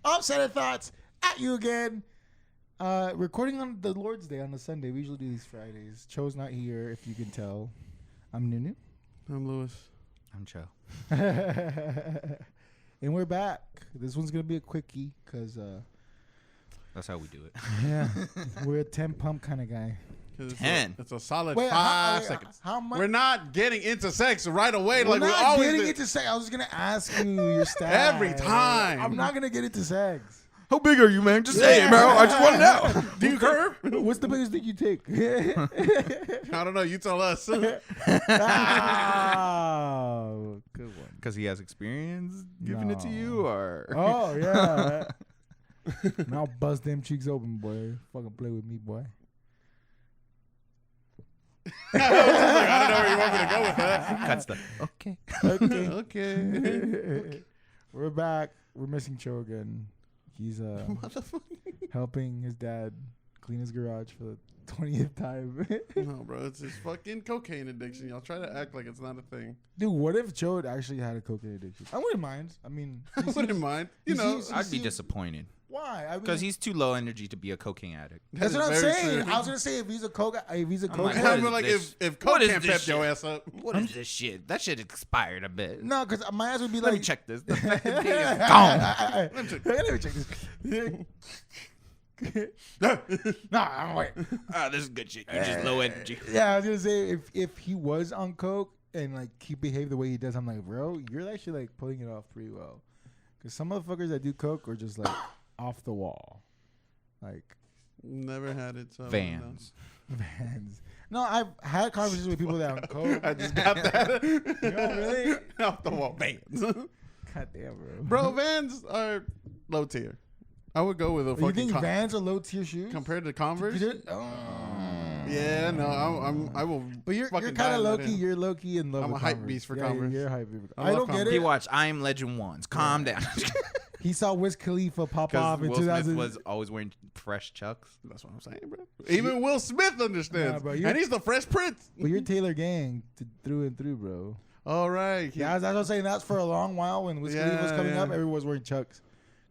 Offset Thoughts at you again. Recording on the Lord's Day on the Sunday. We usually do these Fridays. Cho's not here, if you can tell. I'm Nunu. I'm Lewis. I'm Cho. And we're back. This one's going to be a quickie because... That's how we do it. Yeah. We're a 10 pump kind of guy. 10. It's a solid Wait, 5 seconds. How much? We're not getting into sex right away We're like we not always getting do. into sex. I was going to ask you your stats. Every time. I'm not going to get into sex. How big are you, man? Just say it, bro. I just want to know. Do you curve? What's the biggest thing you take? I don't know. You tell us. Oh, good one. Because he has experience giving it to you, or Oh, yeah. And I'll bust them cheeks open, boy. Fucking play with me, boy. I don't know where you want me to go with that. cuts the okay. Okay. We're back. We're missing Cho again. He's helping his dad clean his garage for the 20th time. No, bro. It's his fucking cocaine addiction. Y'all try to act like it's not a thing. Dude, what if Cho had actually had a cocaine addiction? I wouldn't mind. I mean, I wouldn't mind. You know, I'd be disappointed why? I mean, because he's too low energy to be a cocaine addict. that's what I'm very saying. true. I was gonna say if he's a coke, like, I What is mean, like this? if What coke is can't this pep your shit? ass up. What is this shit? That shit expired a bit. no, because my ass would be Let like, me check this. The effective date is gone. gone. Let me check this. No, I'm wait. This is good shit. You just low energy. Yeah, I was gonna say if he was on coke and like he behaved the way he does, I'm like, bro, you're actually like pulling it off pretty well. Because some motherfuckers that do coke are just like off the wall, like Never had it. So Vans. Vans. No, I've had conversations with people that are on coke. I just got that. You know, really? Off the wall. Vans. God damn, bro. Bro, Vans are low tier. I would go with a You fucking think Vans are low tier shoes compared to Converse. Oh. Yeah, no, I will. But you're fucking kind die of in low that key. in. You're low key in love. I'm with a hype Converse. beast for Yeah, Converse. You're a hype beast. I I love don't get Converse. He it. watched I Am Legend once. Calm down. He saw Wiz Khalifa pop Because off in Will Smith 2000. was always wearing fresh chucks. That's what I'm saying, bro. Even Will Smith understands, Nah, bro, and he's the Fresh Prince. But you're Taylor Gang through and through, bro. All right. Yeah, that's what I'm saying. That's for a long while when Wiz Khalifa was coming up. Everyone was wearing chucks.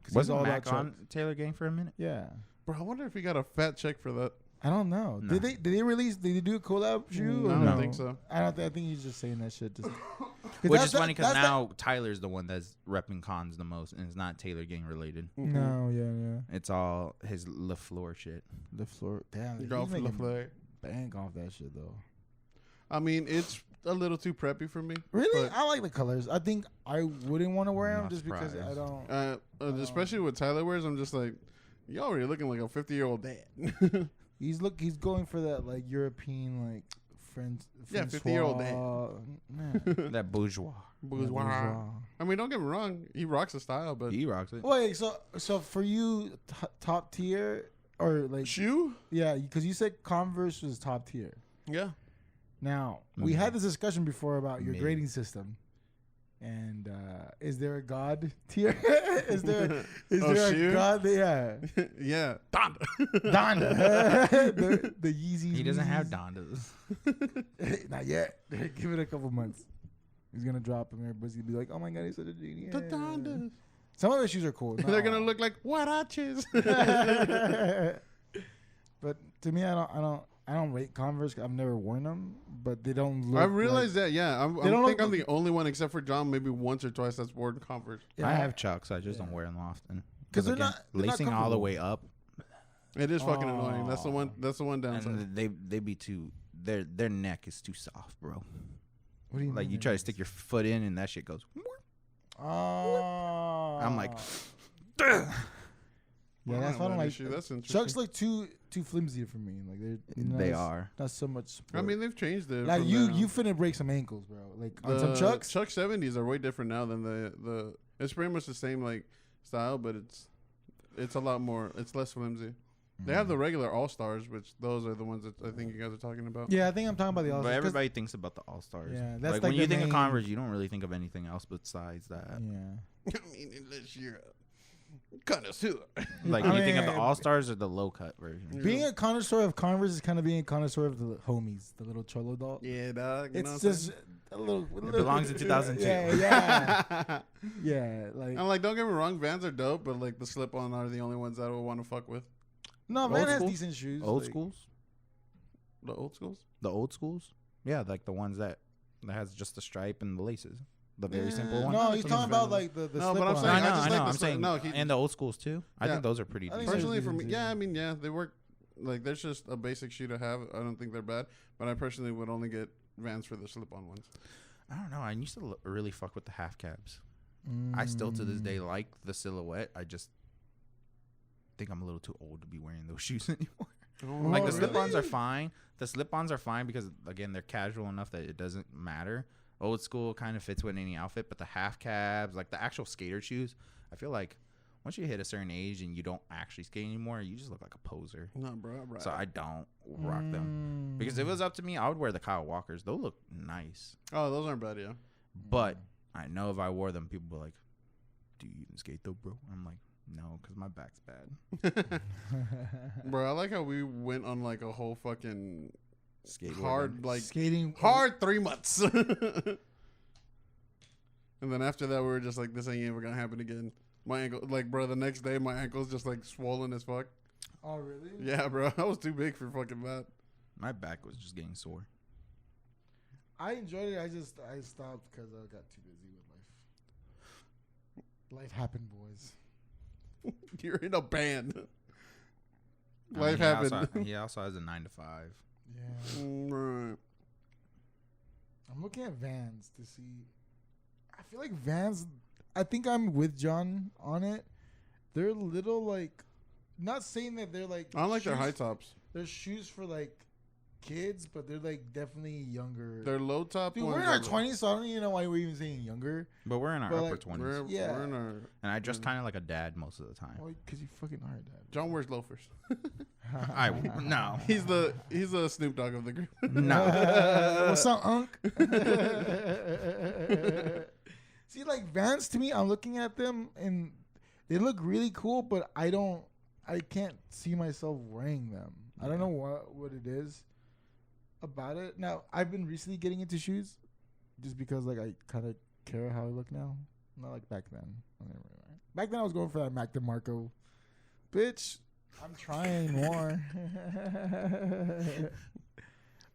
'Cause he's Wasn't all Mac about on chucks. Taylor Gang for a minute? Yeah. Bro, I wonder if he got a fat check for that. I don't know. No. Did they release? Did they do a collab shoe? I or don't no? think so. I think he's just saying that shit. Just Which is funny because now Tyler's the one that's repping cons the most, and it's not Taylor Gang related. No, yeah. It's all his LaFleur shit. The floor. Damn, Go he's for the making flag. bank off that shit though. I mean, it's a little too preppy for me. Really, but, I like the colors. I think I wouldn't want to wear them Not just because I surprised. don't. especially with Tyler wears, I'm just like, you already looking like a 50-year-old dad. He's going for that like European like French. Yeah, 50-year-old dad. That bourgeois. Bourgeois. I mean, don't get me wrong, he rocks the style, but He rocks it. Wait, so for you, top tier or like shoe? yeah, because you said Converse was top tier. Yeah. Now we had this discussion before about your grading system, and is there a God tier? is there shoe? a God? Yeah, Yeah. Donda. Donda, the Yeezys. He doesn't have Weezys. Dondas. Not yet. Give it a couple months. He's gonna drop them. Everybody's gonna be like, "Oh my god, he's such a genius." The Dondas. Some of his shoes are cool. They're gonna look like huaraches. But to me, I don't rate Converse. I've never worn them, but they don't look. I realized that. Yeah, I don't think look- I'm the only one except for John, maybe once or twice that's worn Converse. I have chucks. I just don't wear them often. 'Cause they're again, not lacing all the comfortable. way up, It is fucking annoying. That's the one. That's the one downside. and they be too. Their neck is too soft, bro. What do you Like mean? you try to stick your foot in, and that shit goes. Oh. I'm like, yeah, that's why I don't like. issue. That's interesting. Chucks look too flimsy for me. Like they are. not so much. I Support. mean, they've changed it. like from you finna break some ankles, bro. Like on some Chucks. Chuck 70s are way different now than the. It's pretty much the same like style, but it's a lot more. It's less flimsy. They have the regular All Stars, which those are the ones that I think you guys are talking about. Yeah, I think I'm talking about the All But Stars. everybody thinks about the All Stars. Yeah, that's like like when you the think of main- Converse, you don't really think of anything else besides that. Yeah. I mean, unless you're Connoisseur. Like, I you think of mean, the All Stars or the low cut version? Being a connoisseur of Converse is kind of being a connoisseur of the homies, the little cholo doll. Yeah, dog. You know It's what I'm just a little. It belongs in 2002. Yeah, saying? yeah. Like I'm like, don't get me wrong, Vans are dope, but like the slip-on are the only ones that I would want to fuck with. no, Old Van has school? decent shoes. Old like, schools? The old schools. The old schools? Yeah, like the ones that has just the stripe and the laces. The very simple Yeah. one. No, he's Some talking about Vans. like the No, slip but I'm on. saying, I know, I just I know. like the I'm slip- saying, no, he- and the old schools too. I Yeah. think those are pretty I think decent. Personally, for me, decent, yeah, yeah. I mean, yeah, they work. Like, there's just a basic shoe to have. I don't think they're bad, but I personally would only get Vans for the slip-on ones. I don't know. I used to really fuck with the half cabs. I still to this day like the silhouette. I just think I'm a little too old to be wearing those shoes anymore. Like the really? slip-ons are fine. The slip-ons are fine because again they're casual enough that it doesn't matter. Old school kind of fits with any outfit, but the half cabs, like the actual skater shoes, I feel like once you hit a certain age and you don't actually skate anymore, you just look like a poser. No, bro. Right. So I don't rock them because if it was up to me, I would wear the Kyle Walkers. They'll look nice, Oh, those aren't bad, yeah. but I know if I wore them, people would be like, "Do you even skate though, bro?" I'm like, "No, because my back's bad." Bro, I like how we went on like a whole fucking Skateboarding. hard, like skating hard 3 months. And then after that, we were just like, this ain't ever gonna happen again. My ankle, like, bro, the next day, my ankle's just like swollen as fuck. Oh really? Yeah, bro, I was too big for fucking that. My back was just getting sore. I enjoyed it. I stopped because I got too busy with life. Life happened, boys. You're in a band. I Life mean, happened. He also has a 9 to 5. Yeah. Right. I'm looking at Vans to see. I feel like Vans. I think I'm with John on it. They're little like, not saying that they're like. I don't like their shoes- high tops. They're shoes for like kids, but they're like definitely younger. Their low top Dude, ones. we're in our are- 20s, so I don't even know why we're even saying younger. But we're in our But, upper like, 20s. We're, Yeah. we're in our. And I dress kind of like a dad most of the time. Well, because you fucking are dad. John wears loafers. No. He's the Snoop Dogg of the group. No. What's up, Unc? See, like Vans to me, I'm looking at them and they look really cool, but I can't see myself wearing them. I don't know what it is about it. Now, I've been recently getting into shoes just because like I kind of care how I look now. Not like back then. Back then I was going for that Mac DeMarco. Bitch, I'm trying more.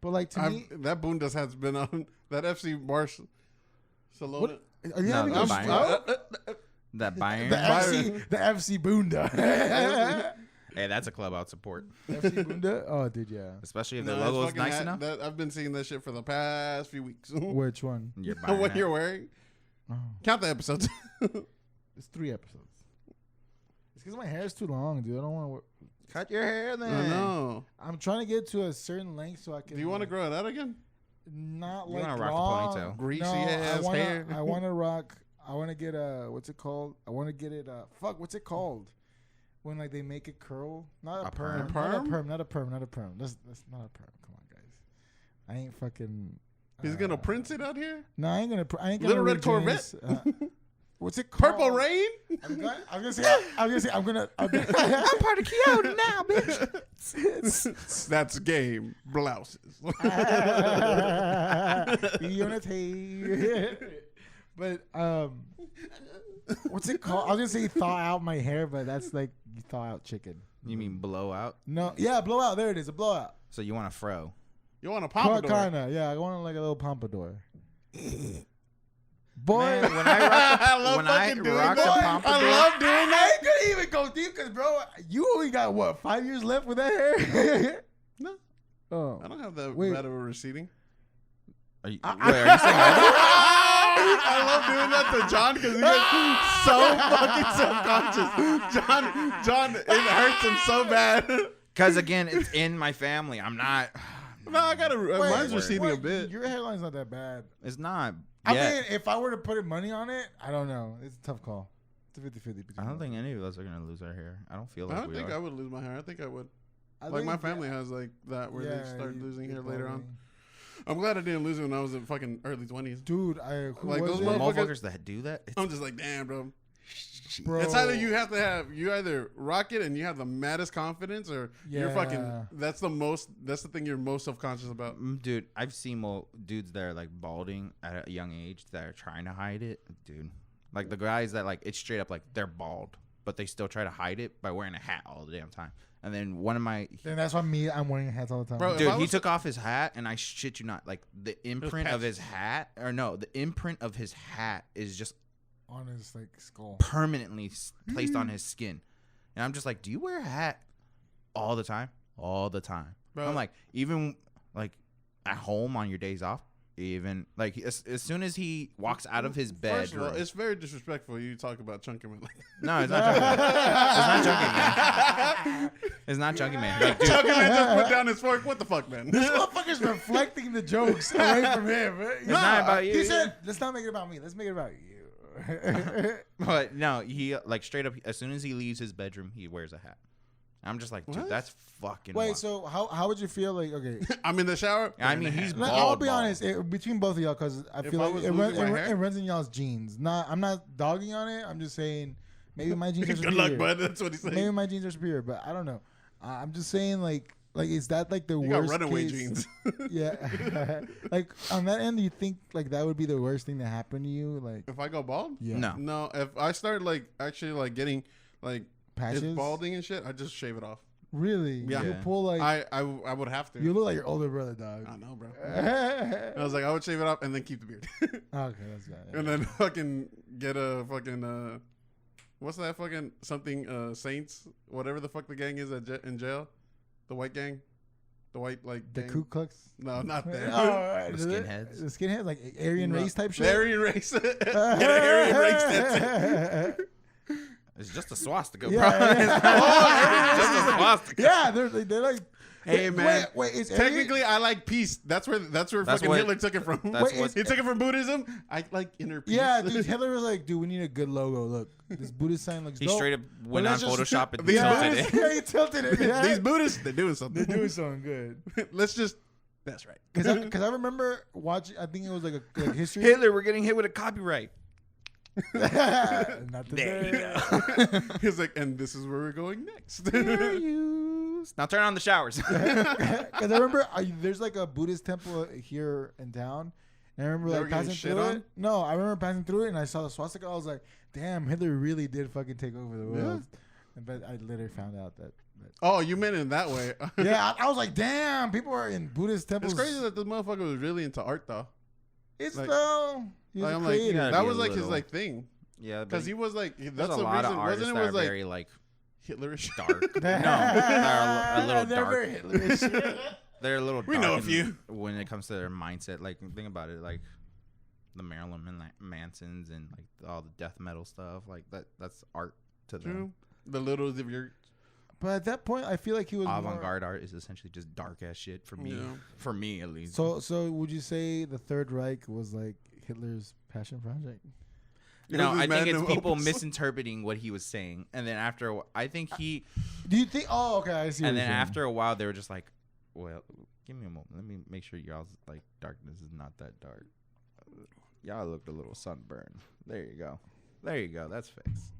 But like to me, That Bundes has been on that FC Barcelona. what, are you No, having the a Bayern. stroke? That Bayern. The FC Bunda. Hey, that's a club I'd support. FC Bunda? Oh, dude, yeah. Especially if No, the it's logo is fucking nice enough. I've been seeing that shit for the past few weeks. Which one? You're buying What that. you're wearing? Oh, Count the episodes. it's 3 episodes. It's because my hair is too long, dude. I don't want to. Cut your hair then. I know. I'm trying to get to a certain length so I can. Do you want to grow it out again? Not You like wanna rock the long. ponytail. Greasy No, ass hair. I want to rock. I want to get what's it called? I want to get it. Fuck, what's it called? When like they make it curl, not a A perm, perm? not a perm, not a perm, not a perm. That's not a perm. Come on, guys. I ain't fucking. He's gonna print it out here. No, I ain't gonna. I ain't gonna. Little read Red Corvette? James, what's it called? Purple Rain. I'm gonna say. I'm gonna. I'm part of Kyoto now, bitch. That's game blouses. Be on a tape. But what's it called? I was gonna say thaw out my hair, but that's like you thaw out chicken. You mean blowout? No, yeah, blowout. There it is, a blowout. So you want a fro? You want a pompadour? Kinda, yeah. I want like a little pompadour. Boy, Man, when I rock the, I love when I fucking doing rock the that. pompadour, I love doing I that. ain't gonna even go deep because, bro, you only got what 5 years left with that hair. No, Oh, I don't have that Wait. bad of a receding. Are you, wait, are you saying I love doing that to John because he gets so fucking self-conscious. John, it hurts him so bad. Because again, it's in my family. I'm not. No, I gotta. Wait, Mine's receding a wait, bit. Your hairline's not that bad. It's not. I yet. mean, if I were to put money on it, I don't know. It's a tough call. It's a 50-50. I don't think any of us are gonna lose our hair. I don't feel like I don't we think are. I would lose my hair. I think I would. I Like think, my family has like that where yeah, they start losing hair later on. probably. I'm glad I didn't lose it when I was in fucking early 20s. Dude, who Like was those it? The motherfuckers- motherfuckers that do that. I'm just like, damn, bro. Bro. It's either you either rock it and you have the maddest confidence, or you're fucking. That's the thing you're most self-conscious about. Dude, I've seen dudes that are like balding at a young age that are trying to hide it, dude. Like the guys that like it's straight up like they're bald, but they still try to hide it by wearing a hat all the damn time. And then one of my and that's why I'm wearing hats all the time. Bro, dude, he took off his hat, and I shit you not, like the imprint of his hat, the imprint of his hat is just on his like skull, permanently placed on his skin. And I'm just like, do you wear a hat all the time? All the time. Bro. I'm like, even like at home on your days off, even like as soon as he walks out of his bed. First of all, it's very disrespectful you talk about Chunky Man like that. No, it's not Chunky Man. It's not Chunky Man. Like, dude, Chunky Man just put down his fork. What the fuck, man? This motherfucker's reflecting the jokes away from him. It's not about you. He said, let's not make it about me. Let's make it about you. But no, he like straight up, as soon as he leaves his bedroom, he wears a hat. I'm just like, dude, What? that's fucking Wait, wild. so how would you feel like, okay. I'm in the shower. I mean, he's bald. I'll be honest, between both of y'all, because I feel I like was it losing my hair? runs in y'all's genes. I'm not dogging on it. I'm just saying maybe my genes are Good superior. luck, bud. That's what he's saying. Maybe my genes are superior, but I don't know. I'm just saying like is that like the You worst got runaway case? jeans. Yeah. Like on that end, do you think like that would be the worst thing to happen to you? Like If I go bald? yeah. No. If I start like actually like getting like Patches? it's balding and shit, I just shave it off. Really? Yeah. You pull like I would have to. you look like your older brother, dog. I know, bro. Okay, I was like, I would shave it off and then keep the beard, that's good. and then fucking get a fucking what's that fucking something Saints, whatever the fuck the gang is in jail, the white gang, the white like The gang. Ku Klux. No, not that. The skinheads. The skinheads, like Aryan race type shit. Aryan race. Get an Aryan race tattoo. It's just a swastika, Yeah, bro. yeah. It's just a swastika. Yeah, they're like. Hey man, wait, is technically I like peace. That's where fucking what- Hitler took it from. that's what- He took it from Buddhism. I like inner peace. Yeah, dude, Hitler was like, dude, we need a good logo. Look, this Buddhist sign looks He dope. straight up went on let's just- Photoshop and These tilted Buddhists- it. Yeah, he tilted it. Yeah. These Buddhists, they're doing something. They're doing something good. Let's just. That's right. Because I remember watching, I think it was like a history. Hitler, we're getting hit with a copyright. Not There you today. go. He's like, and this is where we're going next. Now turn on the showers. Because I remember there's like a Buddhist temple here in town. And I remember They like were getting passing shit through on? it. No, I remember passing through it and I saw the swastika. I was like, damn, Hitler really did fucking take over the world. But I literally found out that. Oh, you meant it in that way. Yeah, I was like, damn, people are in Buddhist temples. It's crazy that this motherfucker was really into art, though. It's like- though. He was Like, a I'm like, creator. Yeah. that be was a like his little- like thing, Yeah, because he was like, there's that's a the lot reason. of artists Wasn't it that was are like very like Hitlerish? dark. No, they're a little They're dark. very Hitlerish. They're a little. We dark know a in- few. when it comes to their mindset. Like think about it, like the Marilyn Mansons and like all the death metal stuff. Like that's art to them. True. The littles of your. But at that point, I feel like he was Avant-garde art is essentially just dark ass shit for me. Yeah. For me, at least. So would you say the Third Reich was like Hitler's passion project? no, was I his think it's magnum people opus. misinterpreting what he was saying, and then after a I think he, Do you think? Oh, okay, I see. and what then you're saying. after a while they were just like, well, give me a moment, let me make sure y'all's like darkness is not that dark. Y'all looked a little sunburned. There you go. That's fixed.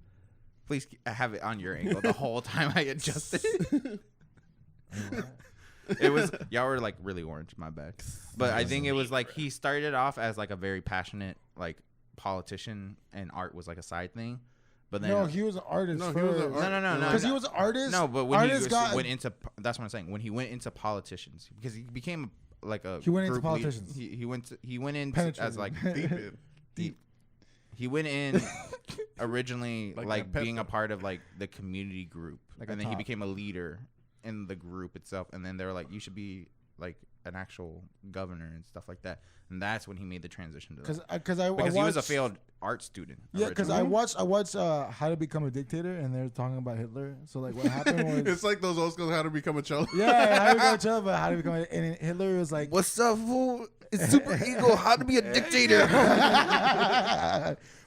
Please have it on your angle the whole time I adjusted it. It was y'all were like really orange, my bad. But I think it was like he started off as like a very passionate like politician, and art was like a side thing. But then No, he was an artist. No, he was an first. art- no. Because he was an artist. No, but when he artists went into that's what I'm saying. When he went into politicians, because he became like a He went into group lead- politicians. He went in Penetrated. as like Deep in. he went in originally Like like that being a pesto. part of like the community group, Like a and then he top. became a leader in the group itself. And then they were like, you should be like an actual governor and stuff like that. And that's when he made the transition to that. Because Because he was a failed art student. Yeah, because I originally. watched How to Become a Dictator, and they're talking about Hitler. So like, what happened was, It's like those old schools How to Become a Cello. yeah, How to Become a Child, but How to Become, and Hitler was like, What's up, fool? It's super ego. How to be a dictator?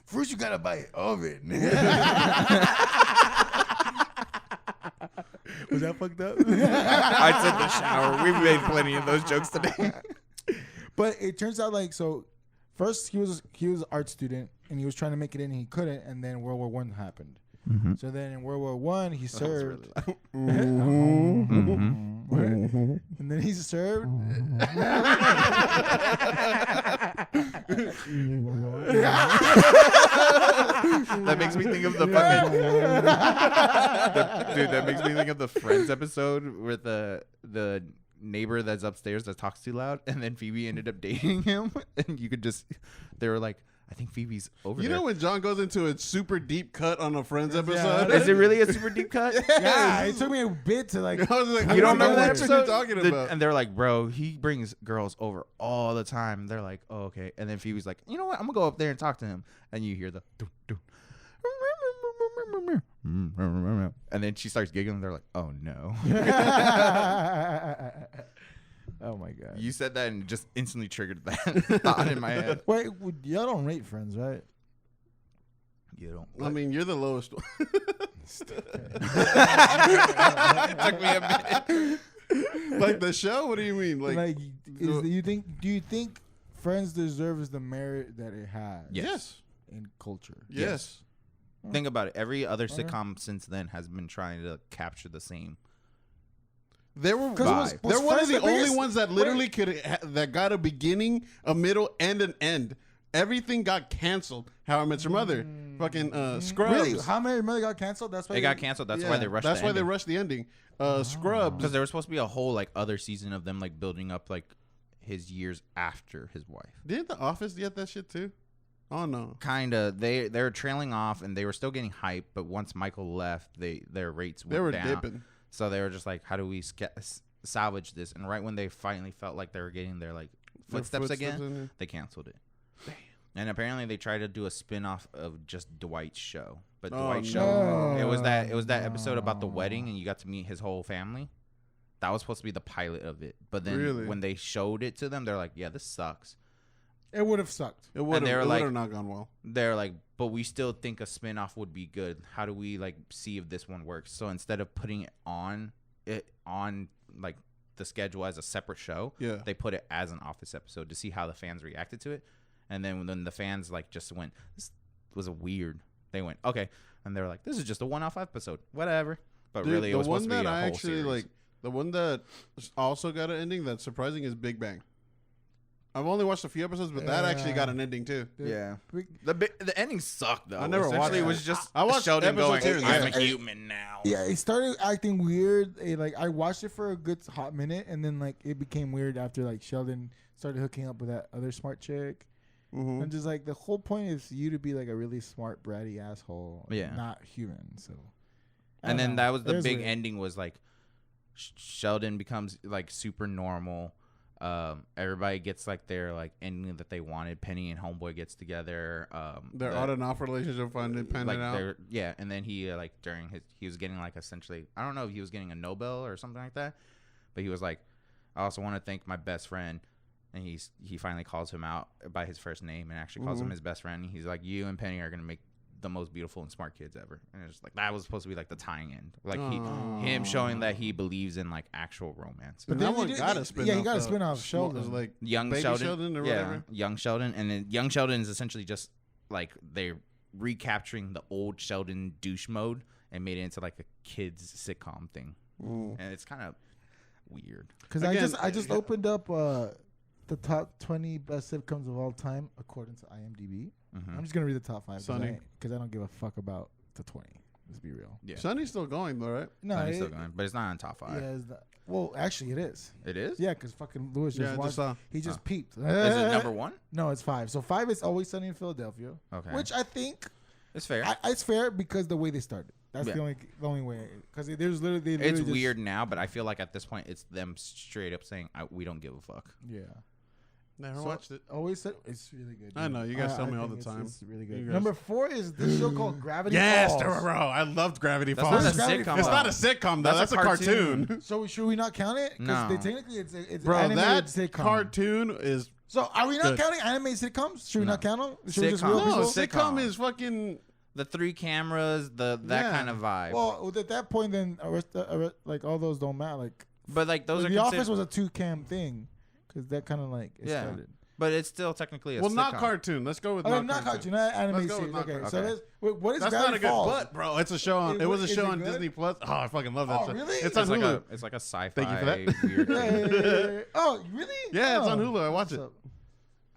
first you gotta buy an oven. Was that fucked up? I took the shower. We've made plenty of those jokes today. But it turns out like so. First, he was an art student, and he was trying to make it in, and he couldn't, and then World War One happened. Mm-hmm. So then in World War One, he served. Mm-hmm. And then he served. That makes me think of the fucking dude. That makes me think of the Friends episode with the neighbor that's upstairs that talks too loud, and then Phoebe ended up dating him, and you could just they were like, I think Phoebe's over. You there. know when John goes into a super deep cut on a Friends episode? Is it really a super deep cut? Yeah, it took me a bit to like. I was like, You don't know remember that what episode? you're talking about. And they're like, bro, he brings girls over all the time. They're like, oh, okay. And then Phoebe's like, you know what? I'm gonna go up there and talk to him. And you hear the doo, doo. And then she starts giggling. They're like, oh no. Oh my god! You said that and just instantly triggered that thought in my head. Wait, y'all don't rate Friends, right? You don't. I mean, you're the lowest one. It took me a minute. Like the show? What do you mean? Like do you think Friends deserves the merit that it has? yes. In culture. Yes. Think about it. Every other Okay. sitcom since then has been trying to capture the same. There were Vibe. they're one of Friends the the only biggest- ones that literally that got a beginning, a middle, and an end. Everything got canceled. How I Met Your Mother, fucking Scrubs. Really? How many really got canceled? That's why It got canceled. That's why they rushed. That's the why they ending. rushed the ending. Scrubs. Because there was supposed to be a whole like other season of them like building up like his years after his wife. Didn't The Office get that shit too? Oh no. Kinda. They were trailing off and they were still getting hype, but once Michael left, their rates went They were down. dipping. So they were just like, how do we salvage this? And right when they finally felt like they were getting their like footsteps again, in it. they canceled it. And apparently they tried to do a spin-off of just Dwight's show. But Oh, Dwight's no. show, it was that episode about the wedding and you got to meet his whole family. That was supposed to be the pilot of it. But then Really? when they showed it to them, they're like, yeah, this sucks. It would have sucked. It would they were like- have not gone well. They're like, but we still think a spin-off would be good. How do we like see if this one works? So instead of putting it on like the schedule as a separate show, Yeah. they put it as an Office episode to see how the fans reacted to it. And then when the fans like just went, this was a weird. They went, okay, and they were like, this is just a one-off episode, whatever. But Dude, really, it the was one supposed to be that a I whole actually series. like, the one that also got an ending that's surprising is Big Bang. I've only watched a few episodes, but that actually got an ending too. Yeah, Big- the ending sucked though. I never watched Essentially, it. it was just I watched Sheldon going, episodes here and I'm there. a human now. Yeah, it started acting weird. Like I watched it for a good hot minute, and then like it became weird after like Sheldon started hooking up with that other smart chick. Mm-hmm. And just like the whole point is you to be like a really smart bratty asshole, Yeah. not human. So, I And don't then know. that was It the big weird. ending was like Sheldon becomes like super normal. Everybody gets like their like ending that they wanted. Penny and Homeboy gets together. Their on and off relationship finally panned like out. yeah, and then he like during he was getting like essentially I don't know if he was getting a Nobel or something like that, but he was like, I also want to thank my best friend, and he finally calls him out by his first name and actually calls him his best friend. He's like, you and Penny are gonna make the most beautiful and smart kids ever, and it's like that was supposed to be like the tying end, like him showing that he believes in like actual romance. But then that one you do- got a spin. yeah, he got a spin-off, Sheldon. Sheldon. It was like Young Baby Sheldon, or yeah, whatever. Young Sheldon, and then Young Sheldon is essentially just like they're recapturing the old Sheldon douche mode and made it into like a kids sitcom thing, and it's kind of weird. Because Again, I just opened up the top 20 best sitcoms of all time according to IMDb. Mm-hmm. I'm just gonna read the top 5 Sunny. because I don't give a fuck about the 20. Let's be real. Yeah, Sonny's still going though, right? No, Sonny's still going, but it's not on top 5. Yeah, it's not, well, actually, it is. It is. Yeah, because fucking Lewis Yeah, just I watched. just saw. He just peeped. Is it number 1? No, it's 5. So 5 is Always Sunny in Philadelphia, Okay, which I think it's fair. it's fair because the way they started. That's Yeah. the only way. Because there's literally they It's literally just- weird now, but I feel like at this point it's them straight up saying we don't give a fuck. Yeah. Never So- watched it. Always said it's really good. I dude. know, you guys tell me all think the time. It's really You good. guys- Number 4 is this show called Gravity Yes, Falls. bro. I loved Gravity That's Falls. not a Gravity sitcom. It's though. not a sitcom though. That's That's a a cartoon. So should we not count it? Because No. technically it's Bro, animated that sitcom. cartoon is So are we not Good. counting animated sitcoms? Should we No. not count them? Should we just Sitcom. real No, people? no sitcom. sitcom is fucking. The 3 cameras, that Yeah. kind of vibe. Well, at that point, then like all those don't matter. Like but like those are The Office considered. was a 2-cam thing because that kind of like it Yeah. started. But it's still technically a well, sitcom. not cartoon. Let's go with Okay, not not cartoon. cartoon, not anime Let's go with series. not Okay, cartoon. so Okay. what is That's Gravity not a good Falls? butt, bro. It's a show on. It was a Is show it on good? Disney Plus. Oh, I fucking love that Oh, show. really? It's on Hulu. It's like a sci-fi. Thank you for that. Weird Yeah, thing. yeah, yeah, yeah. Oh, really? Yeah, it's on Oh, Hulu. I watch it. so-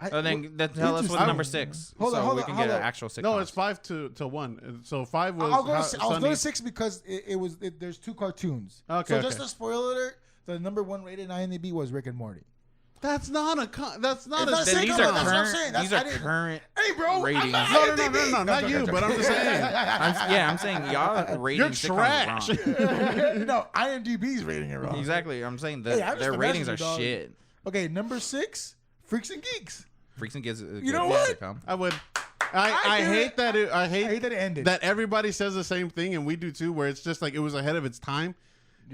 Then tell us what's Interesting. number 6, Hold so on, hold we on, can hold get on. an actual sitcom. No, it's 5 to 1. So 5 was. I'll go. how- I was going Sunny. to 6 because there's 2 cartoons. Okay, So just okay. a spoiler alert: the number 1 rated IMDb was Rick and Morty. That's not a. That's not It's a. not Then these sitcom, are that's what I'm current. saying. That's- These I are didn't- current. Hey, bro, ratings. I'm not No, IMDb. not you. But I'm just saying. I'm saying y'all rating You're sitcoms trash. wrong. No, IMDb's rating it wrong. Exactly. I'm saying Hey, I'm just their the ratings are messenger, dog. shit. Okay, number 6, Freaks and Geeks. Freaks and Gives. You know what? Sitcom. I would. I do hate it. that. I I hate hate that it ended. that everybody says the same thing, and we do too. Where it's just like it was ahead of its time.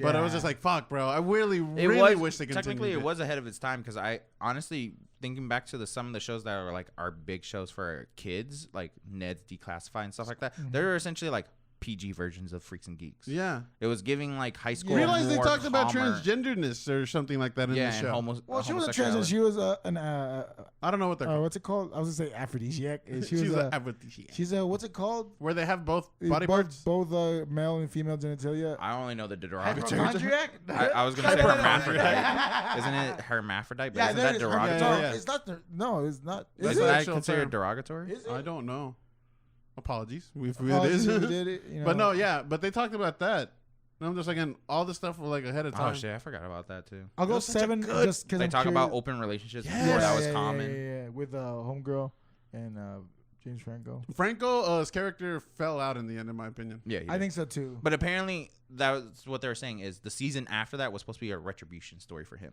But I was just like, fuck, bro. I really wish they continued. Technically, it was ahead of its time because I honestly thinking back to some of the shows that are like our big shows for kids, like Ned's Declassified and stuff like that. They're essentially like PG versions of Freaks and Geeks. Yeah. It was giving like high school. Realize they more talked about calmer- transgenderness or something like that in Yeah, the and show. well, she was a homosexuality. trans. She was an I don't know what they're called. what's it called? I was gonna say aphrodisiac. She She's was a a. aphrodisiac. She's a. What's it called? Where they have both body parts. Both male and female genitalia. I only know the derogatory. Hypochondriac? I was gonna say hermaphrodite. Isn't it hermaphrodite? But isn't there that is derogatory? hermaphrodite. Yeah. It's not. No, it's not. Is Isn't it? that actual considered term. derogatory? Is it? I don't know. Apologies if it Oh, is. we did it, you know. But no, yeah. But they talked about that. And I'm just like, and all this stuff was like ahead of time. Oh shit, I forgot about that too. I'll go That's such a 7 good- just because They I'm talk about curious. open relationships Yes. before that was Yeah, common. yeah, with homegirl and James Franco. Franco's character fell out in the end, in my opinion. Yeah, I think so too. But apparently, that was what they were saying is the season after that was supposed to be a retribution story for him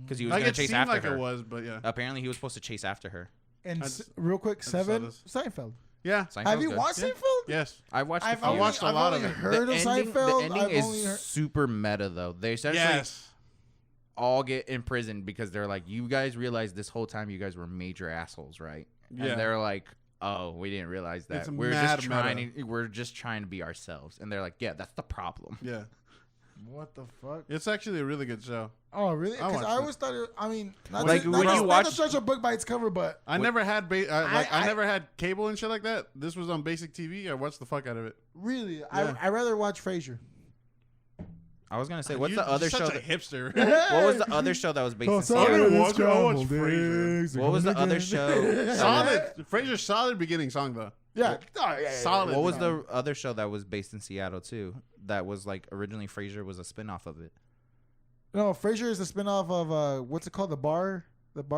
because he was Like going it to chase seemed after like her. it was, but yeah. Apparently, he was supposed to chase after her. And I just- real quick, saw 7 this. Seinfeld. Yeah. Seinfeld's Have you good. watched Yeah. Seinfeld? Yes. I watched. I've the few. watched a lot of only it. heard of Seinfeld. The ending I've only is heard. super meta though. They essentially Yes. all get imprisoned because they're like, you guys realize this whole time you guys were major assholes, right? Yeah. And they're like, oh, we didn't realize that. It's We're mad just trying to be ourselves. And they're like, yeah, that's the problem. Yeah. What the fuck? It's actually a really good show. Oh, really? I Because watched I it. always thought it. I mean, not Like, to, when not you to, watch- not to judge a book by its cover, but I never had I I- never had cable and shit like that. This was on basic TV. I watched the fuck out of it. really, Yeah. I rather watch Frasier. I was gonna say, what's You're the other such show? a hipster. What was the other show that was based in sorry. Seattle? I watched Frasier. What was the other show? Solid. Frasier's solid beginning song though. Yeah. Oh, yeah, yeah, Solid. What was the other show that was based in Seattle too? That was like originally Frasier was a spinoff of it. No, Frasier is the spinoff of what's it called? The bar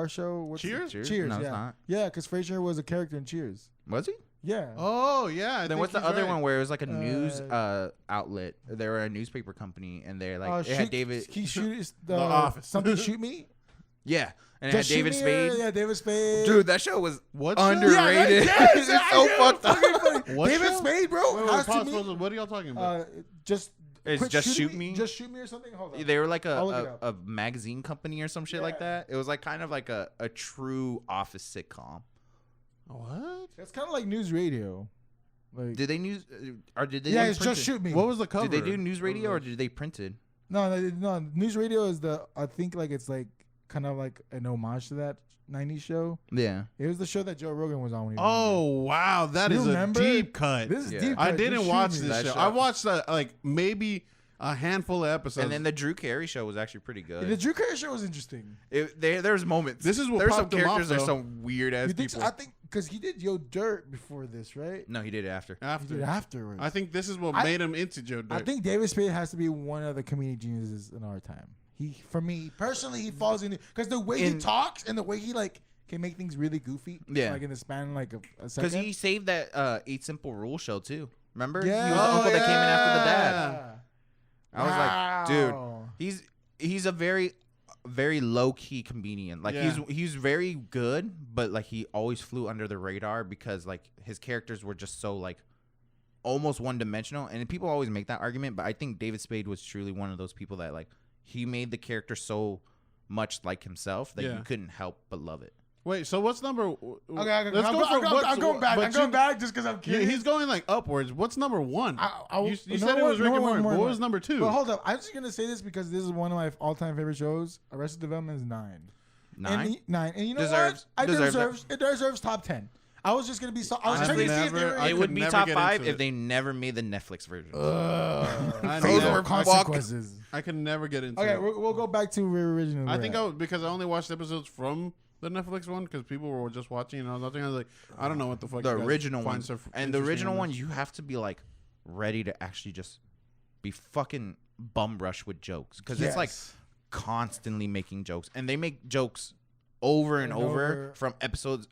show. What's Cheers? Cheers. No, yeah. it's not. Yeah, because Frasier was a character in Cheers. Was he? Yeah. Oh yeah. I Then think what's the he's other right. one where it was like a news outlet? They were a newspaper company, and they're like it had David. The Office. Something shoot me. Yeah, and it Just had David Shoot Me, Spade. Yeah, David Spade. Dude, that show was What show? underrated. Yes, It's so fucked up. What David show? Spade, bro. Wait, has to pause, be, pause. What are y'all talking about? just. It's quit Just shooting Shoot Me? Just shoot me or something. Hold on. They were like I'll look it a magazine company or some shit like Yeah. that. It was like kind of like a true office sitcom. What? It's kind of like news radio. Like, Did they news or did they? yeah, do it's printed? just shoot me. What was the cover? Did they do news radio or did they print it? No, news radio is I think like it's like kind of like an homage to that 90s show. Yeah. It was the show that Joe Rogan was on when he was Oh wow, that You is remember? a deep cut. This is Yeah. deep. I cut. didn't Just Shoot watch Me. this That show. show. I watched like maybe a handful of episodes. And then the Drew Carey show was actually pretty good. The Drew Carey show was interesting. There's moments. This is what there's some popped him off, characters. There's though. some weird ass You think people. so? I think because he did Yo Dirt before this, right? No, he did it after. He after, did afterwards. I think this is what I- made him into Joe Dirt. I think David Spade has to be one of the comedic geniuses in our time. For me personally, he falls into because the way he talks and the way he like can make things really goofy. Yeah. like in the span of like a Because second. he saved that 8 Simple Rules show too. Remember? Yeah. He was the Oh, uncle that came in after the dad. Yeah. I was like, dude, Wow. he's a very low key comedian. Like Yeah. he's very good, but like he always flew under the radar because like his characters were just so like almost one dimensional. And people always make that argument, but I think David Spade was truly one of those people that like he made the character so much like himself that Yeah. you couldn't help but love it. Wait, so what's number? Okay, Let's I'm go for what's- going back. but I'm going you- back just because I'm Yeah, curious. he's going like upwards. What's number one? You no said it one- was Rick no and one- Morty. no What one- was number two? But hold up, I'm just gonna say this because this is one of my all-time favorite shows. Arrested Development is 9. 9. And you know Deserves. what? Deserves It deserves top 10. I was just gonna be so. I was Honestly, checking to see if they never- were. I It could would be never top get 5 into if it. they never made the Netflix version. I Those never- were consequences. I can never get into Okay, it. we'll go back to original. I think because I only watched episodes from the Netflix one because people were just watching and I was watching. I was like, I don't know what the fuck. The you guys original find one. so And the interesting original in one, this. you have to be like ready to actually just be fucking bum rush with jokes because it's like constantly making jokes, and they make jokes over and over from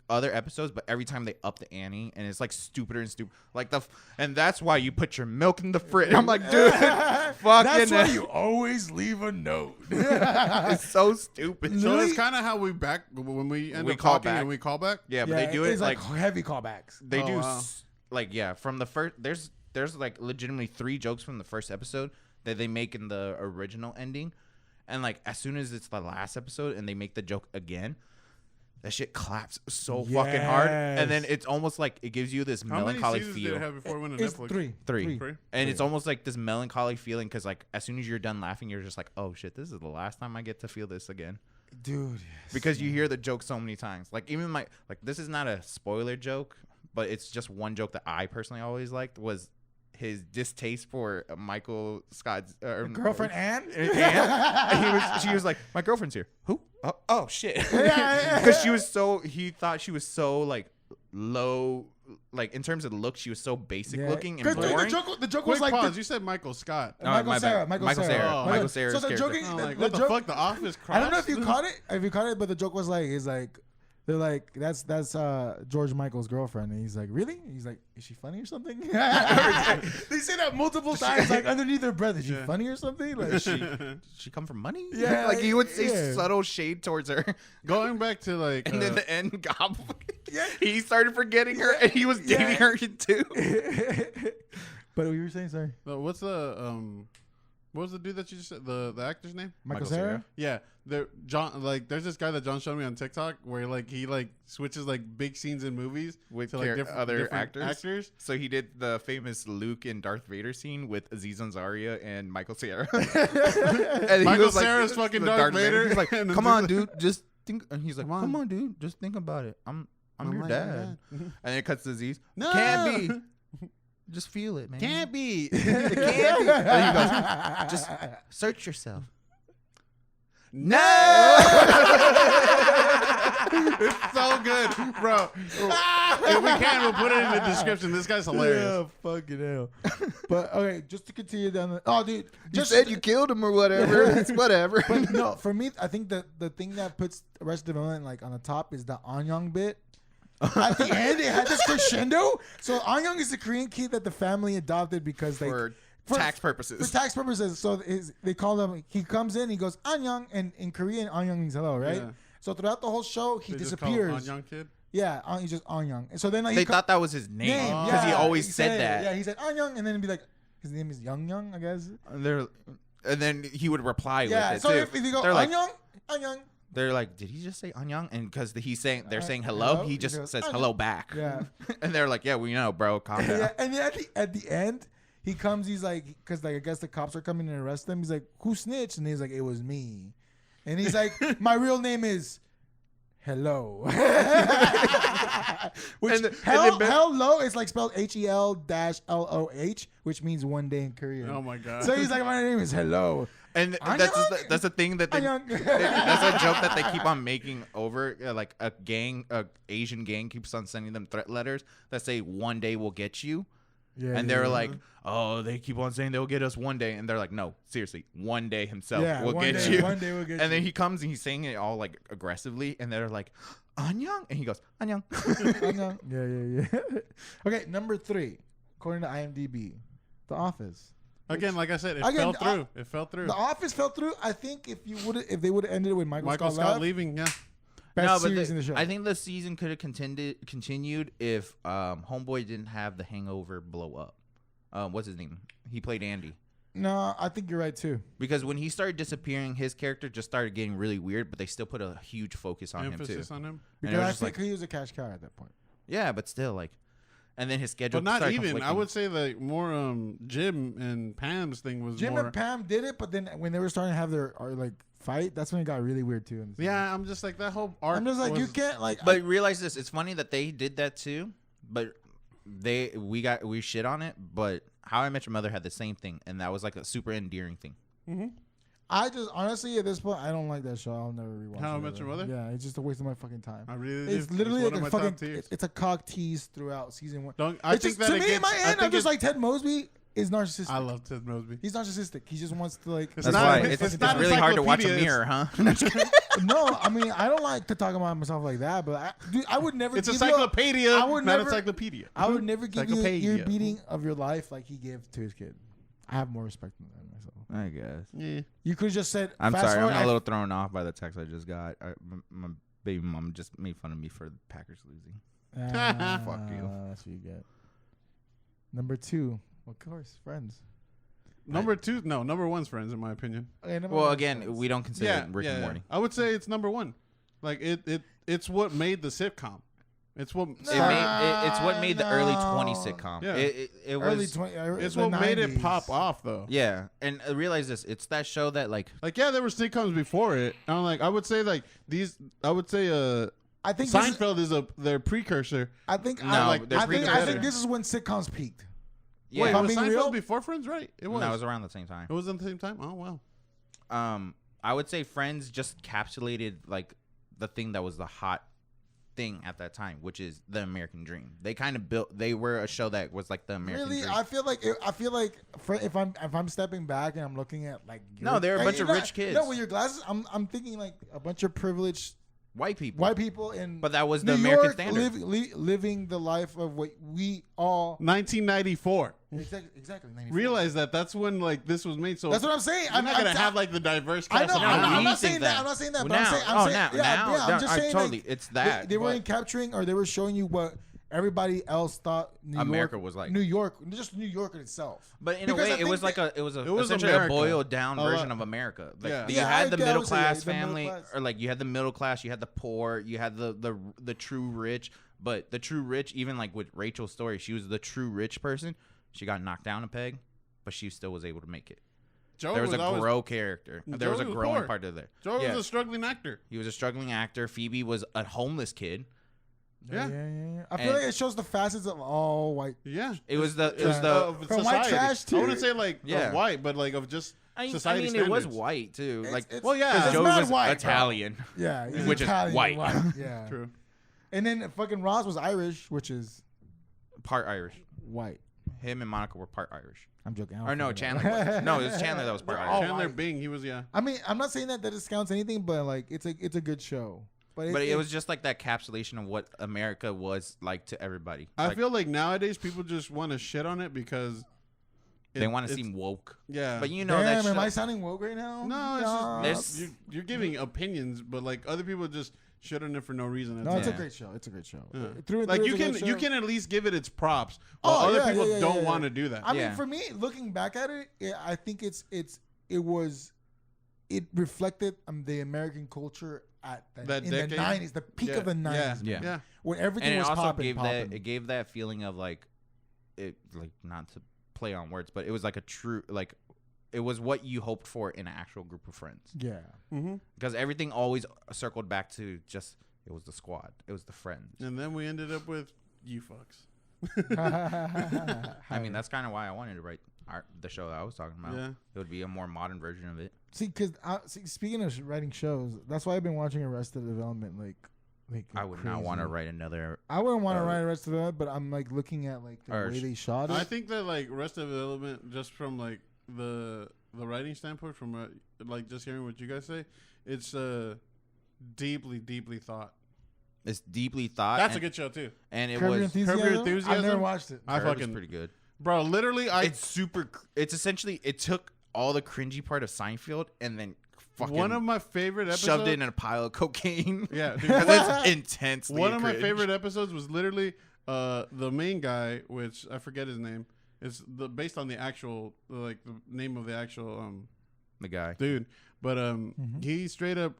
other episodes, but every time they up the ante, and it's like stupider and stupider. Like and that's why you put your milk in the fridge. I'm like, dude, fucking. That's why you always leave a note. It's so stupid. So it's kind of how we back when we end We up call talking back. and we call back. Yeah, but they do it it's like heavy callbacks. they Oh, do wow. like from the first. There's like legitimately 3 jokes from the first episode that they make in the original ending, and like as soon as it's the last episode and they make the joke again, that shit claps so fucking hard, and then it's almost like it gives you this How many melancholy seasons did feel. it have before it went to It's Netflix? Three. Three? And it's almost like this melancholy feeling because like as soon as you're done laughing, you're just like, oh shit, this is the last time I get to feel this again. Dude. Yes. Because you hear the joke so many times. Like even this is not a spoiler joke, but it's just one joke that I personally always liked was his distaste for Michael Scott's girlfriend Anne. And she was like, my girlfriend's here. Who? Oh shit. Because he thought she was so like low, like in terms of the look, she was so basic looking and 'Cause boring. the joke Quick was like pause. You said Michael Scott. Oh, Michael my Cera. bad. Michael Michael Cera. Cera. Oh, Michael Cera's So the character. joking, I'm like, the what the joke, fuck? The Office. I don't know if you crossed? caught it. If you caught it, but the joke was like, they're like, that's George Michael's girlfriend, and he's like, really? He's like, is she funny or something? They say that multiple times, like underneath their breath. Is she funny or something? Like, She come from money? Yeah, like he would say yeah. subtle shade towards her. Going back to like, And then the end, God, Yeah. he started forgetting her, and he was dating her too. But what you were saying, sorry, what's the what was the dude that you just said? The actor's name? Michael Michael Cera. Cera. Yeah, there's this guy that John showed me on TikTok where like he like switches like big scenes in movies With to like other different actors. So he did the famous Luke and Darth Vader scene with Aziz Ansari and Michael Cera. And he Michael was like, Cera's fucking the Darth Vader. He's like, And then come just on, like- dude, just think. And he's like, Come on. come on, dude, just think about it. I'm your like, dad. And then it cuts to Aziz. No. Can't be. Just feel it, man. Can't be. It can't be. And he goes, just search yourself. No. It's so good, bro. If we can, we'll put it in the description. This guy's hilarious. Yeah, fucking hell. But okay, just to continue down the. Oh, dude, just killed him or whatever. It's whatever. But no, for me, I think that the thing that puts Arrested Development like on the top is the Anyang bit. At the end, it had this crescendo. So Anyang is the Korean kid that the family adopted because they For tax purposes. For tax purposes. So they call him. He comes in. He goes Anyang, and in Korean, Anyang means hello, right? Yeah. So throughout the whole show, he They just call him disappears. young kid. Yeah, he's just Anyang. And so then like, They thought that was his name name because he yeah, always said it. that. Yeah, he said Anyang, and then it'd be like his name is Young, I guess. And then he would reply Yeah. with it So too. if you go They're like, Anyang. they're like, did he just say Anyang? And because they're saying hello? hello, he He just goes, says "Annyeong." hello back. Yeah. And they're like, yeah, we know, bro. Calm down. Yeah, and then at the end, he comes. He's like, because like I guess the cops are coming to arrest him. He's like, who snitched? And he's like, it was me. And he's like, my real name is Hello. Which hello is like spelled HEL-LOH, which means one day in Korean. Oh my god. So he's like, my name is Hello. And Annyeong? that's the thing that Annyeong. that's a joke that they keep on making over. Like a Asian gang keeps on sending them threat letters that say one day we'll get you. Yeah, And they're like, oh, they keep on saying they'll get us one day. And they're like, no, seriously, one day himself will one get day, you. One day we'll get And then you. he comes and he's saying it all like aggressively. And they're like, Annyeong. And he goes, Annyeong. Annyeong. Yeah. Okay, number 3, according to IMDb, The Office. Again, like I said, it Again, fell through. It fell through. The Office fell through. I think if they would have ended it with Michael Michael Scott, Scott left, leaving. Yeah. best series in the show. I think the season could have continued if Homeboy didn't have the hangover blow up. What's his name? He played Andy. No, I think you're right too. Because when he started disappearing, his character just started getting really weird, but they still put a huge focus on Emphasis him too. on him. And it Because was I just think he was a cash cow at that point. Yeah, but still, like, and then his schedule. But not started even. I conflicting. would say like more Jim and Pam's thing was Jim more. and Pam did it, but then when they were starting to have their fight, that's when it got really weird too. Yeah, I'm just like that whole arc. I'm just like, was, you can't like. But realize this: it's funny that they did that too, but we shit on it. But How I Met Your Mother had the same thing, and that was like a super endearing thing. Mm-hmm. I just honestly at this point I don't like that show. I'll never rewatch. How I it Met Your Mother? Yeah, it's just a waste of my fucking time. I really It's do. literally It's like one a of my top fucking. tiers. It's a cock tease throughout season 1. I It's think just, that to it me, gets, in my I end, I'm think just like Ted Mosby is narcissistic. I love Ted Mosby. He's narcissistic. He just wants to like. It's That's not- why it's it's not really hard to watch a encyclopedias. mirror, huh? No, I mean I don't like to talk about myself like that, but I would never. It's give encyclopedia, I would not never- encyclopedia. I would never give you your Encyclopedia. beating of your life like he gave to his kid. I have more respect than that myself. I guess. Yeah. You could have just said. I'm fast sorry. I'm forward, a little thrown off by the text I just got. My baby mom just made fun of me for the Packers losing. Fuck you. That's what you get. Number 2, of course, Friends. Number 1's Friends, in my opinion. Okay, number Well, 1 is again, Friends. we don't consider Rick and Morty. I would say it's number 1. Like it's what made the sitcom. It's what It's what made the early 20 sitcom. Yeah. It early was 20. it's the what made it 90s. pop off though. yeah, and realize this. It's that show that like Like there were sitcoms before it. I'm like I would say like these. I would say I think this is- Seinfeld is their precursor. I think No, I, they're I think precursor. this is when sitcoms peaked. yeah, Wait, if I'm was being Seinfeld real- before Friends? Right? It was. no, it was around the same time. It was at the same time. Oh wow. I would say Friends just capsulated like the thing that was the hot thing at that time, which is the American dream. They kind of built. They were a show that was like the American Really, dream. I feel like if I'm stepping back and I'm looking at like No, they're a bunch of rich kids. No, with your glasses, I'm thinking like a bunch of privileged White people. white people in. But that was New the American York standard. living the life of what we all 1994. exactly. 94. Realize that's when like this was made. So That's what I'm saying. I'm not gonna have like the diverse I cast. know. of I'm people. not saying think that. that. I'm not saying that. Well, But now- I'm saying. I'm just saying. totally. Like, It's that. they but- weren't capturing, or they were showing you what everybody else thought America York, was like. New York, just New York in itself. But in Because a I way, it think was like that- it was was essentially America. a boiled down A lot. version of America. Like, Yeah. you Yeah, had the I middle would say, class the middle family, class. or like you had the middle class, you had the poor, you had the true rich. But the true rich, even like with Rachel's story, she was the true rich person. She got knocked down a peg, but she still was able to make it. Joe There was a always- grow character. There was a Joey was growing poor. part of there. Joe Yeah. was a struggling actor. He was a struggling actor. Phoebe was a homeless kid. Yeah. I feel And- like it shows the facets of all white. Yeah. It was the Of From white society. trash to- I wouldn't say like Yeah. of white, but like of just I society mean, standards. it was white too. It's- Like, it's- Well, yeah. 'cause it's Joe mad was white, bro. Italian. Yeah, he's Which is Italian white. Yeah. True. And then fucking Ross was Irish, which is Part Irish. white. Him and Monica were part Irish. I'm joking. I don't Or no, fucking know. Chandler was. No, it was Chandler that was part They're Irish. all Chandler white. Bing, he was I mean, I'm not saying that discounts anything, but like it's a good show. But But it was just like that capsulation of what America was like to everybody. I Like, feel like nowadays people just want to shit on it because they want to it's- seem woke. Yeah. But you know Damn, that am I show, sounding woke right now? No, it's just There's- you're giving opinions, but like other people just shit on it for no reason. No, That's it's it. a great show. It's a great show. Yeah. Through and Like through, you it's a can good you show. can at least give it its props, while other people don't want to do that. I mean, Yeah. for me, looking back at it, I think it reflected the American culture at That in decade? the 90s, the peak of the 90s, Yeah. Yeah. when everything and it was also popping. gave that feeling of like, it like not to play on words, but it was like a true like, it was what you hoped for in an actual group of friends. Yeah. Mm-hmm. Because everything always circled back to just it was the squad, it was the friends. And then we ended up with you fucks. I mean, that's kind of why I wanted to write the show that I was talking about. Yeah. It would be a more modern version of it. See, because speaking of writing shows, that's why I've been watching Arrested Development. Like I would not want to crazy. write another. I wouldn't want to write Arrested Development, but I'm like looking at like the Or way they shot it. I think that like Arrested Development, just from like the writing standpoint, from like just hearing what you guys say, it's deeply thought. It's deeply thought. That's a good show too. And it Curb Your was Enthusiasm? Curb Your Enthusiasm? I've never watched it. I Curb is fucking pretty good. bro. Literally, It's super. It's essentially it took all the cringy part of Seinfeld and then fucking one of my favorite episodes. shoved it in a pile of cocaine. Yeah, dude. Because it's intensely. One of my cringe. favorite episodes was literally the main guy, which I forget his name. It's based on the actual like the name of the actual The guy. dude, but he straight up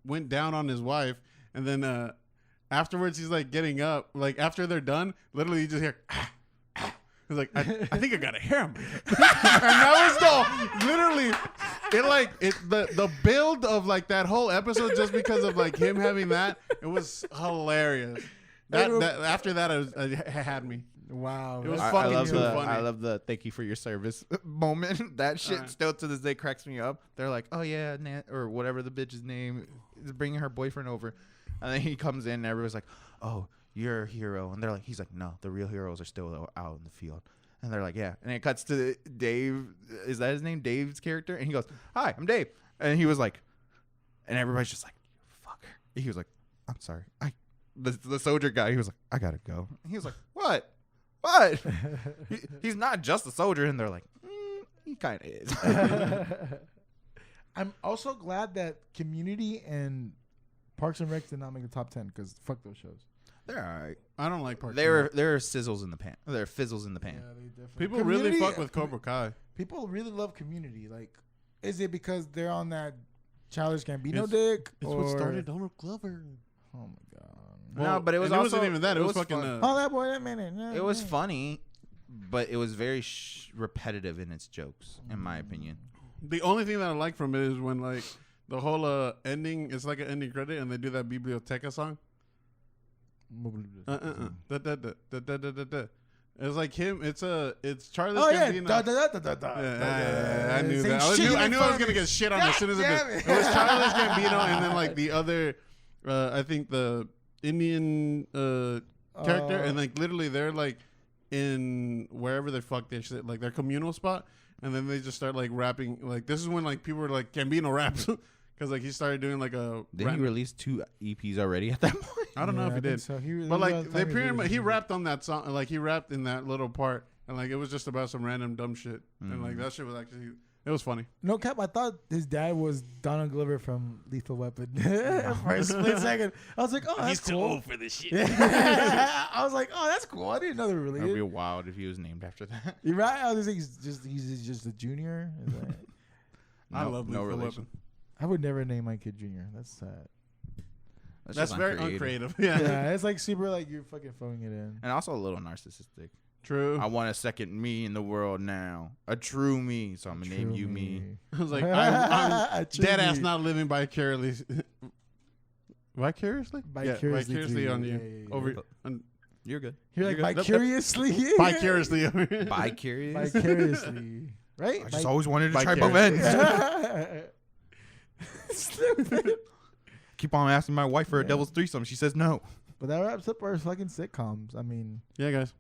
went down on his wife, and then afterwards he's like getting up, like after they're done, literally you just hear. He's like, I think I got a hair on my head. And that was the literally the build of like that whole episode just because of like him having that, it was hilarious. That after that it had me. Wow. It was I fucking love too the funny. I love the thank you for your service moment. That shit still to this day cracks me up. They're like, oh yeah, or whatever the bitch's name is, bringing her boyfriend over, and then he comes in and everyone's like, oh, you're a hero, and he's like, no, the real heroes are still out in the field. And they're like, yeah. And it cuts to Dave. Is that his name? Dave's character? And he goes, hi, I'm Dave. And he was like, and everybody's just like, fucker. He was like, I'm sorry. The soldier guy, he was like, I gotta go. And he was like, what? He's not just a soldier. And they're like, he kind of is. I'm also glad that Community and Parks and Rec did not make the top 10 because fuck those shows. They're all right. I don't like Parks. There are sizzles in the pan. There are fizzles in the pan. Yeah, they definitely. People Community, really fuck with Cobra Kai. People really love Community. Like, is it because they're on that Childish Gambino dick? It's what started Donald Glover. Oh my god. No, but it was and also, it wasn't even that. It was fucking. Oh, that boy, that minute. It was funny, but it was very repetitive in its jokes, in my opinion. The only thing that I like from it is when like the whole ending. It's like an ending credit, and they do that Biblioteca song. It's like him. It's Charlie. Oh yeah. Yeah, I knew that. I knew I was gonna get shit on as soon as it did. It was Charles Gambino, and then like the other, I think the Indian character, and like literally they're like in wherever they fuck their shit, like their communal spot, and then they just start like rapping. Like this is when like people were like Gambino raps. Because like he started doing like a. Did he release 2 EPs already at that point? I don't know if he did. So. But like they pretty much he rapped on that song. Like he rapped in that little part, and like it was just about some random dumb shit, and like that shit was actually it was funny. No cap, I thought his dad was Donald Glover from Lethal Weapon for a split second. I was like, oh, that's He's cool. too old for this shit. I was like, oh, that's cool. I didn't know they were That'd be related. wild if he was named after that. You're right. I was like, he's just a junior. Is that- I love no Lethal relation. Weapon. I would never name my kid Junior. That's sad. That's just very uncreative. Yeah. It's like super like you're fucking phoning it in. And also a little narcissistic. True. I want a second me in the world now. A true me. So I'm going to name you me. I was like, I'm True dead ass me. not living vicariously. Vicariously? Vicariously vicariously through on you. you. Yeah. Over. You're good. You're like You're good. vicariously. Vicariously over here. Bi-curious? Vicariously. Right? I just always wanted to try both Vicarious. ends. Stupid. Keep on asking my wife for a devil's threesome. She says no. But that wraps up our fucking sitcoms. I mean, Yeah, guys.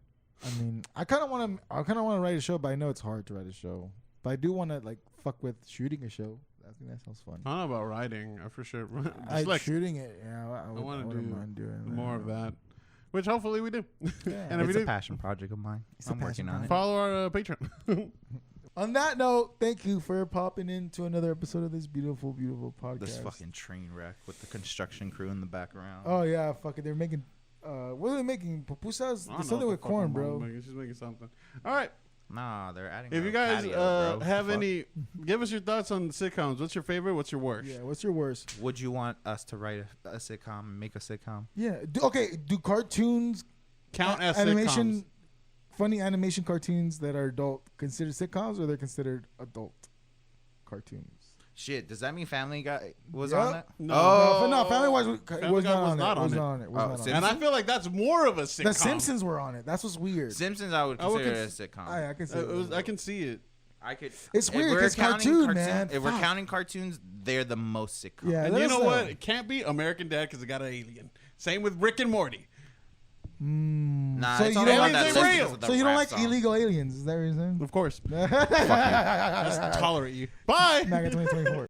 I kind of want to write a show, but I know it's hard to write a show. But I do want to like fuck with shooting a show. I think that sounds fun. I don't know about writing. I for sure. I like shooting it. Yeah, I wanna wouldn't do mind doing more of that, which hopefully we do. Yeah. And if we It's a do, passion project of mine. I'm working on it. follow our Patreon. On that note, thank you for popping into another episode of this beautiful, beautiful podcast. This fucking train wreck with the construction crew in the background. Oh yeah, fuck it. They're making. What are they making? Pupusas? I don't There's know something what with the fuck corn, my mom's bro. making. She's making something. All right. Nah, they're adding. If a you guys patio, bro. have Fuck. any, give us your thoughts on the sitcoms. What's your favorite? What's your worst? Yeah. What's your worst? Would you want us to write a sitcom, make a sitcom? Yeah. Do cartoons Count as animation, sitcoms. funny animation cartoons that are adult considered sitcoms, or they're considered adult cartoons? Shit, does that mean Family Guy was Yep. on that? No. Oh, No, Family Wise was Family not Guy was on not it. Was on not it. on it. Was Oh, not on Simpsons? And I feel like that's more of a sitcom. it. The Simpsons were on it. That's what's weird. Simpsons, I would I would consider it a sitcom. I can see I can see it. I could. It's if weird we're 'cause counting cartoon, man. If we're Fuck. counting cartoons, they're the most sitcom. Yeah, And let you us know what? It can't be American Dad because it got an alien. Same with Rick and Morty. Nah, So it's you all don't about like that Aliens Simpsons ain't real. with the So you don't rap like song. illegal aliens? Is that what you're saying? Of course. Maga Let's tolerate you. Bye. 2024.